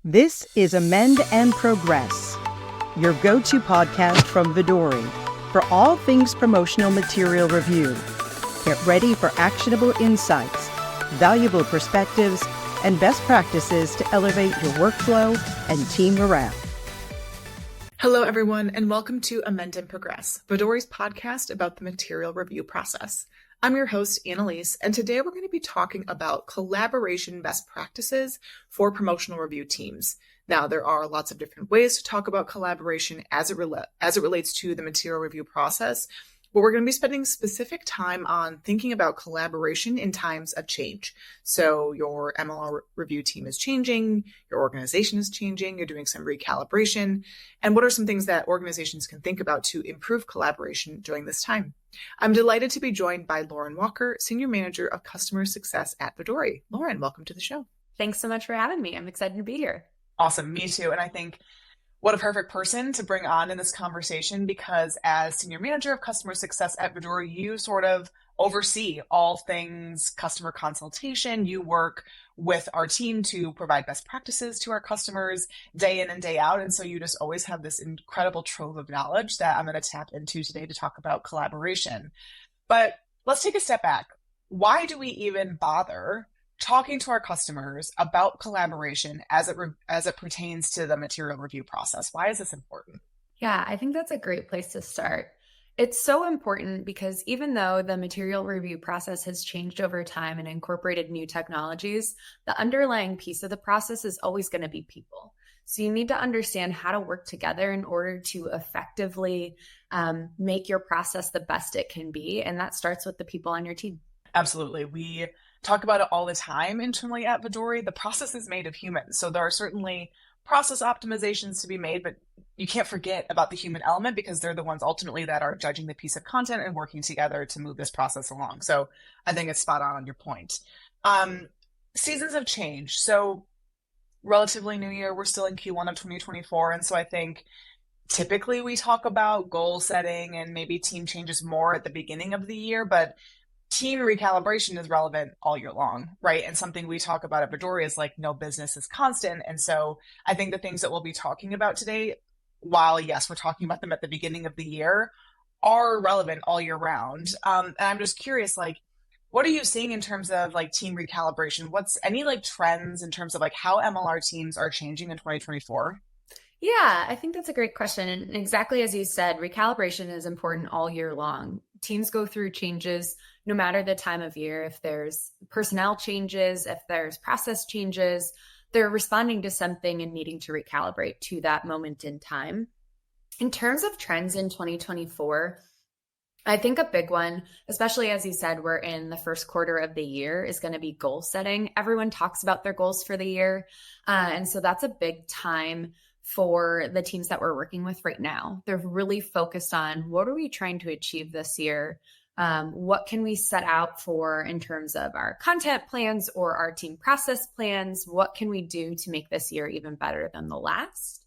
This is Amend and Progress, your go-to podcast from Vodori for all things promotional material review. Get ready for actionable insights, valuable perspectives, and best practices to elevate your workflow and team morale. Hello, everyone, and welcome to Amend and Progress, Vodori's podcast about the material review process. I'm your host, Annalise, and today we're going to be talking about collaboration best practices for promotional review teams. Now, there are lots of different ways to talk about collaboration as it relates to the material review process, but we're going to be spending specific time on thinking about collaboration in times of change. So your MLR review team is changing, your organization is changing, you're doing some recalibration, and what are some things that organizations can think about to improve collaboration during this time? I'm delighted to be joined by Lauren Walker, Senior Manager of Customer Success at Vodori. Lauren, welcome to the show. Thanks so much for having me. I'm excited to be here. Awesome. Me too. And I think what a perfect person to bring on in this conversation, because as Senior Manager of Customer Success at Vodori, you sort of oversee all things customer consultation. You work with our team to provide best practices to our customers day in and day out. And so you just always have this incredible trove of knowledge that I'm going to tap into today to talk about collaboration. But let's take a step back. Why do we even bother talking to our customers about collaboration as it pertains to the material review process? Why is this important? Yeah, I think that's a great place to start. It's so important because even though the material review process has changed over time and incorporated new technologies, the underlying piece of the process is always going to be people. So you need to understand how to work together in order to effectively make your process the best it can be. And that starts with the people on your team. Absolutely. We talk about it all the time internally at Vodori. The process is made of humans. So there are certainly process optimizations to be made, but you can't forget about the human element because they're the ones ultimately that are judging the piece of content and working together to move this process along. So I think it's spot on your point. Seasons have changed. So relatively new year, we're still in Q1 of 2024. And so I think typically we talk about goal setting and maybe team changes more at the beginning of the year, but team recalibration is relevant all year long, right? And something we talk about at Vodori is like no business is constant. And so I think the things that we'll be talking about today, while yes, we're talking about them at the beginning of the year, are relevant all year round. And I'm just curious, like, what are you seeing in terms of like team recalibration? What's any like trends in terms of like how MLR teams are changing in 2024? Yeah, I think that's a great question. And exactly as you said, recalibration is important all year long. Teams go through changes no matter the time of year. If there's personnel changes, if there's process changes, they're responding to something and needing to recalibrate to that moment in time. In terms of trends in 2024, I think a big one, especially as you said, we're in the first quarter of the year, is going to be goal setting. Everyone talks about their goals for the year. And so that's a big time for the teams that we're working with right now. They're really focused on what are we trying to achieve this year? What can we set out for in terms of our content plans or our team process plans? What can we do to make this year even better than the last?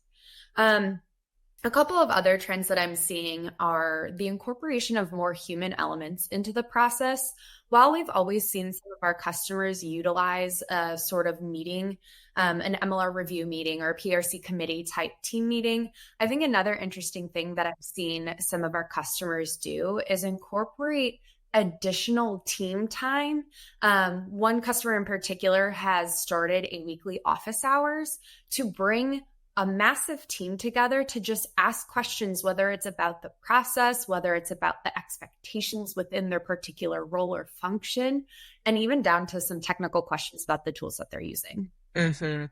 A couple of other trends that I'm seeing are the incorporation of more human elements into the process. While we've always seen some of our customers utilize a sort of meeting, an MLR review meeting or a PRC committee type team meeting, I think another interesting thing that I've seen some of our customers do is incorporate additional team time. One customer in particular has started a weekly office hours to bring a massive team together to just ask questions, whether it's about the process, whether it's about the expectations within their particular role or function, and even down to some technical questions about the tools that they're using. Mm-hmm.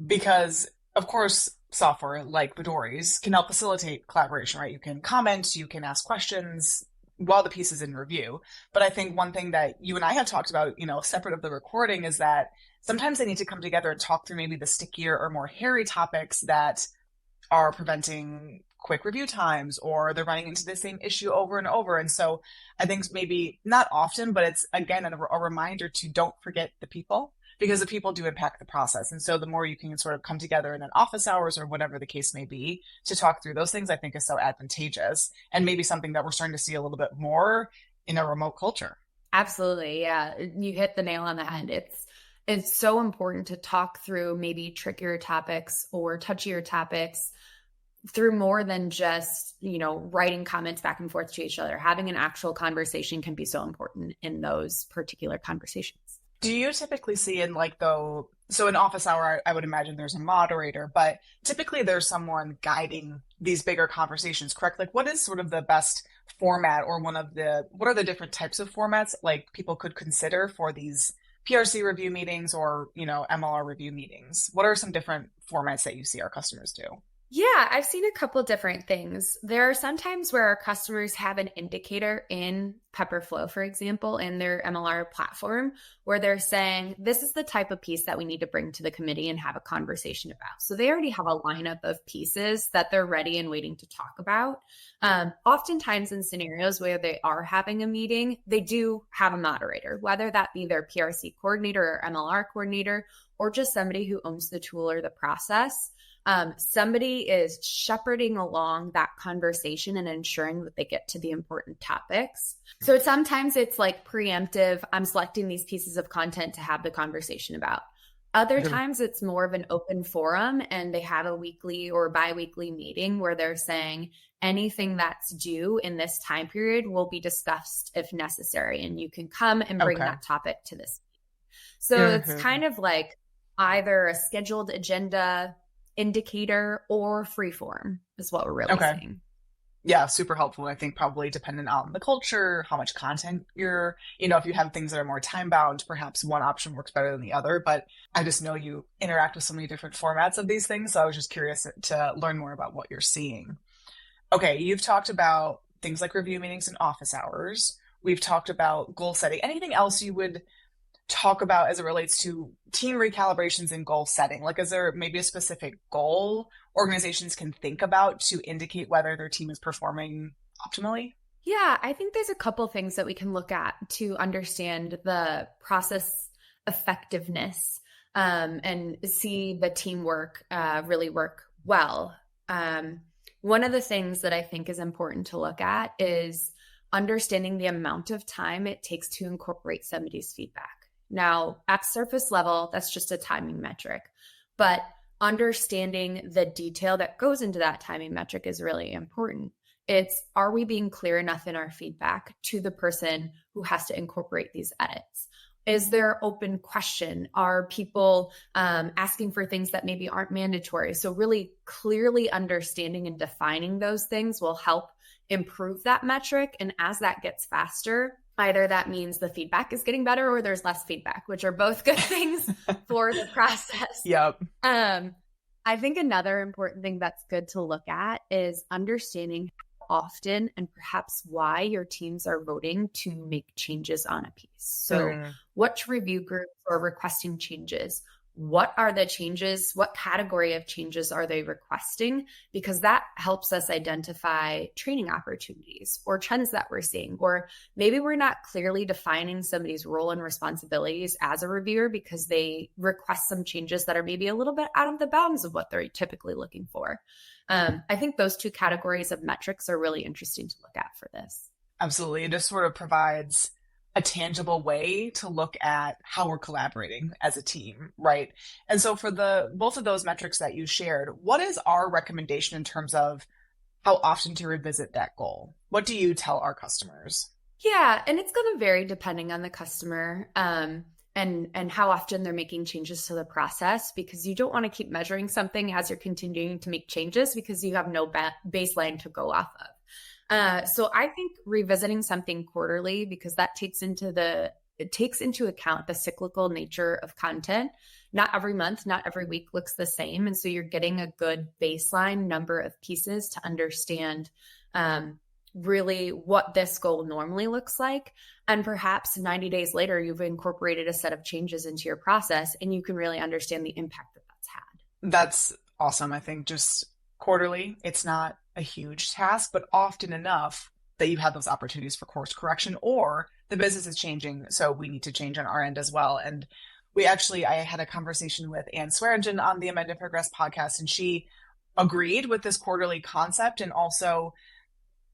Because, of course, software like Vodori's can help facilitate collaboration, right? You can comment, you can ask questions while the piece is in review. But I think one thing that you and I have talked about, separate of the recording, is that sometimes they need to come together and talk through maybe the stickier or more hairy topics that are preventing quick review times, or they're running into the same issue over and over. And so I think maybe not often, but it's again a reminder to don't forget the people, because the people do impact the process. And so the more you can sort of come together in an office hours or whatever the case may be to talk through those things, I think is so advantageous, and maybe something that we're starting to see a little bit more in a remote culture. Absolutely. Yeah. You hit the nail on the head. It's so important to talk through maybe trickier topics or touchier topics through more than just, writing comments back and forth to each other. Having an actual conversation can be so important in those particular conversations. Do you typically see so in office hour, I would imagine there's a moderator, but typically there's someone guiding these bigger conversations, correct? Like what is sort of the best format, or what are the different types of formats like people could consider for these PRC review meetings or, MLR review meetings? What are some different formats that you see our customers do? Yeah, I've seen a couple different things. There are some times where our customers have an indicator in Pepperflow, for example, in their MLR platform, where they're saying, this is the type of piece that we need to bring to the committee and have a conversation about. So they already have a lineup of pieces that they're ready and waiting to talk about. Oftentimes in scenarios where they are having a meeting, they do have a moderator, whether that be their PRC coordinator or MLR coordinator, or just somebody who owns the tool or the process. Somebody is shepherding along that conversation and ensuring that they get to the important topics. So sometimes it's like preemptive. I'm selecting these pieces of content to have the conversation about. Other times it's more of an open forum, and they have a weekly or bi-weekly meeting where they're saying anything that's due in this time period will be discussed if necessary. And you can come and bring that topic to this. So it's kind of like either a scheduled agenda indicator or freeform is what we're really seeing. Yeah, super helpful. I think probably dependent on the culture, how much content if you have things that are more time bound, perhaps one option works better than the other. But I just know you interact with so many different formats of these things. So I was just curious to learn more about what you're seeing. Okay, you've talked about things like review meetings and office hours. We've talked about goal setting. Anything else you would talk about as it relates to team recalibrations and goal setting? Like, is there maybe a specific goal organizations can think about to indicate whether their team is performing optimally? Yeah, I think there's a couple things that we can look at to understand the process effectiveness and see the teamwork really work well. One of the things that I think is important to look at is understanding the amount of time it takes to incorporate somebody's feedback. Now, at surface level, that's just a timing metric, but understanding the detail that goes into that timing metric is really important. Are we being clear enough in our feedback to the person who has to incorporate these edits? Is there open question? Are people asking for things that maybe aren't mandatory? So really clearly understanding and defining those things will help improve that metric. And as that gets faster, either that means the feedback is getting better or there's less feedback, which are both good things for the process. Yep. I think another important thing that's good to look at is understanding how often and perhaps why your teams are voting to make changes on a piece. So which review groups are requesting changes? What are the changes? What category of changes are they requesting? Because that helps us identify training opportunities or trends that we're seeing. Or maybe we're not clearly defining somebody's role and responsibilities as a reviewer because they request some changes that are maybe a little bit out of the bounds of what they're typically looking for. I think those two categories of metrics are really interesting to look at for this. Absolutely. It just sort of provides a tangible way to look at how we're collaborating as a team, right? And so for both of those metrics that you shared, what is our recommendation in terms of how often to revisit that goal? What do you tell our customers? Yeah, and it's going to vary depending on the customer and how often they're making changes to the process, because you don't want to keep measuring something as you're continuing to make changes because you have no baseline to go off of. So I think revisiting something quarterly, because that takes into account the cyclical nature of content. Not every month, not every week looks the same. And so you're getting a good baseline number of pieces to understand really what this goal normally looks like. And perhaps 90 days later, you've incorporated a set of changes into your process and you can really understand the impact that that's had. That's awesome. I think just quarterly, it's not a huge task, but often enough that you have those opportunities for course correction, or the business is changing, so we need to change on our end as well. And I had a conversation with Anne Swearingen on the Amend and Progress podcast, and she agreed with this quarterly concept. And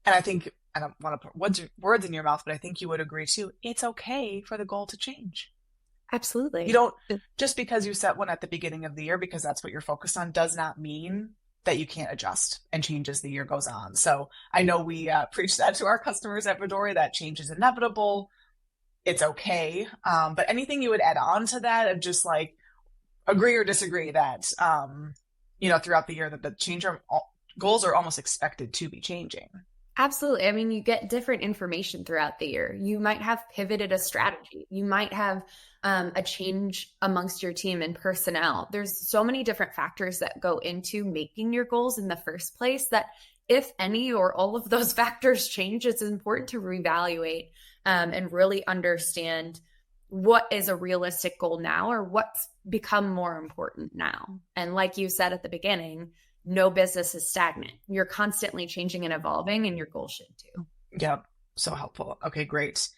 I think, I don't want to put words in your mouth, but I think you would agree too, it's okay for the goal to change. Absolutely. You don't, just because you set one at the beginning of the year, because that's what you're focused on, does not mean that you can't adjust and change as the year goes on. So I know we preach that to our customers at Vodori, that change is inevitable. It's okay. But anything you would add on to that of just like agree or disagree that, throughout the year that the goals are almost expected to be changing. Absolutely. I mean, you get different information throughout the year. You might have pivoted a strategy. You might have a change amongst your team and personnel. There's so many different factors that go into making your goals in the first place that if any or all of those factors change, it's important to reevaluate and really understand what is a realistic goal now or what's become more important now. And like you said at the beginning, no business is stagnant. You're constantly changing and evolving, and your goal should too. Yep. So helpful. Okay, great.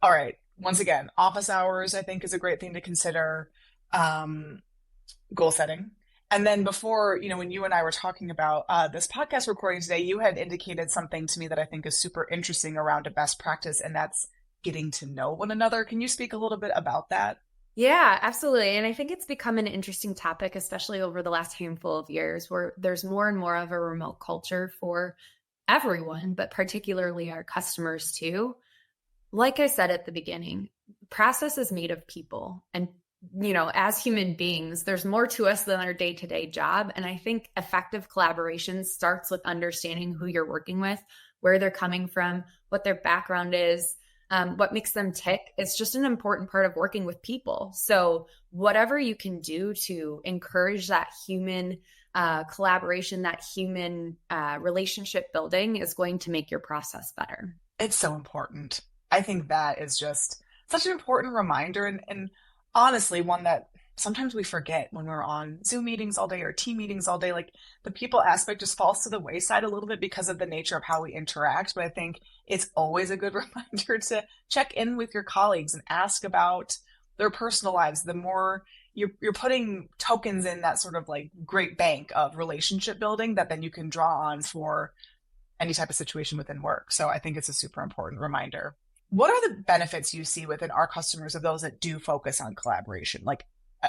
All right. Once again, office hours, I think, is a great thing to consider. Goal setting. And then before, when you and I were talking about this podcast recording today, you had indicated something to me that I think is super interesting around a best practice, and that's getting to know one another. Can you speak a little bit about that? Yeah, absolutely. And I think it's become an interesting topic, especially over the last handful of years, where there's more and more of a remote culture for everyone, but particularly our customers too. Like I said at the beginning, process is made of people. And, as human beings, there's more to us than our day-to-day job. And I think effective collaboration starts with understanding who you're working with, where they're coming from, what their background is, what makes them tick. It's just an important part of working with people. So whatever you can do to encourage that human collaboration, that human relationship building is going to make your process better. It's so important. I think that is just such an important reminder, and honestly, one that sometimes we forget when we're on Zoom meetings all day or team meetings all day. Like, the people aspect just falls to the wayside a little bit because of the nature of how we interact. But I think it's always a good reminder to check in with your colleagues and ask about their personal lives. The more you're putting tokens in that sort of like great bank of relationship building that then you can draw on for any type of situation within work. So I think it's a super important reminder. What are the benefits you see within our customers of those that do focus on collaboration? Like,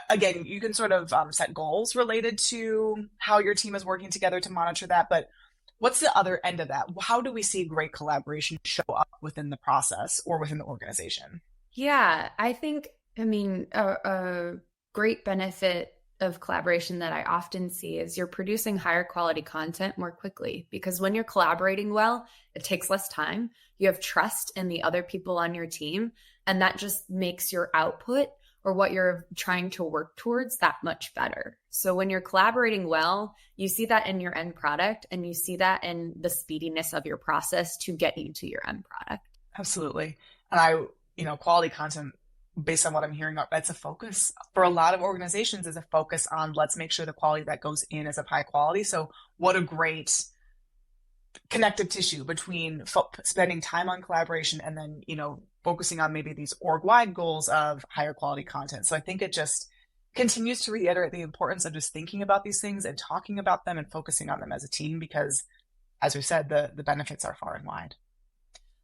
again, you can sort of set goals related to how your team is working together to monitor that. But what's the other end of that? How do we see great collaboration show up within the process or within the organization? Yeah, I think, a great benefit of collaboration that I often see is you're producing higher quality content more quickly, because when you're collaborating well, it takes less time. You have trust in the other people on your team, and that just makes your output or what you're trying to work towards that much better. So when you're collaborating well, you see that in your end product, and you see that in the speediness of your process to get you to your end product. Absolutely. And quality content, based on what I'm hearing, that's a focus for a lot of organizations, is a focus on let's make sure the quality that goes in is of high quality. So what a great connective tissue between spending time on collaboration and then, focusing on maybe these org-wide goals of higher quality content. So I think it just continues to reiterate the importance of just thinking about these things and talking about them and focusing on them as a team, because as we said, the benefits are far and wide.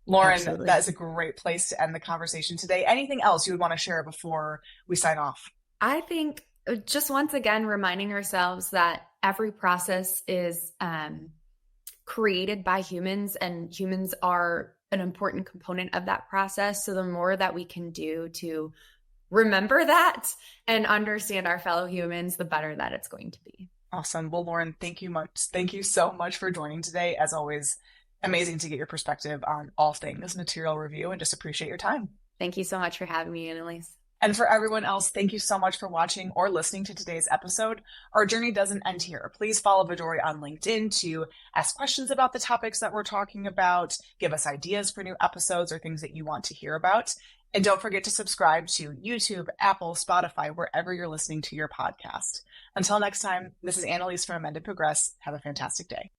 Lauren, Absolutely. That is a great place to end the conversation today. Anything else you would want to share before we sign off? I think just once again, reminding ourselves that every process is created by humans, and humans are an important component of that process. So the more that we can do to remember that and understand our fellow humans, the better that it's going to be. Awesome. Well, Lauren, thank you much. Thank you so much for joining today. As always, amazing to get your perspective on all things material review, and just appreciate your time. Thank you so much for having me, Annalise. And for everyone else, thank you so much for watching or listening to today's episode. Our journey doesn't end here. Please follow Vodori on LinkedIn to ask questions about the topics that we're talking about, give us ideas for new episodes or things that you want to hear about. And don't forget to subscribe to YouTube, Apple, Spotify, wherever you're listening to your podcast. Until next time, this is Annalise from Amend and Progress. Have a fantastic day.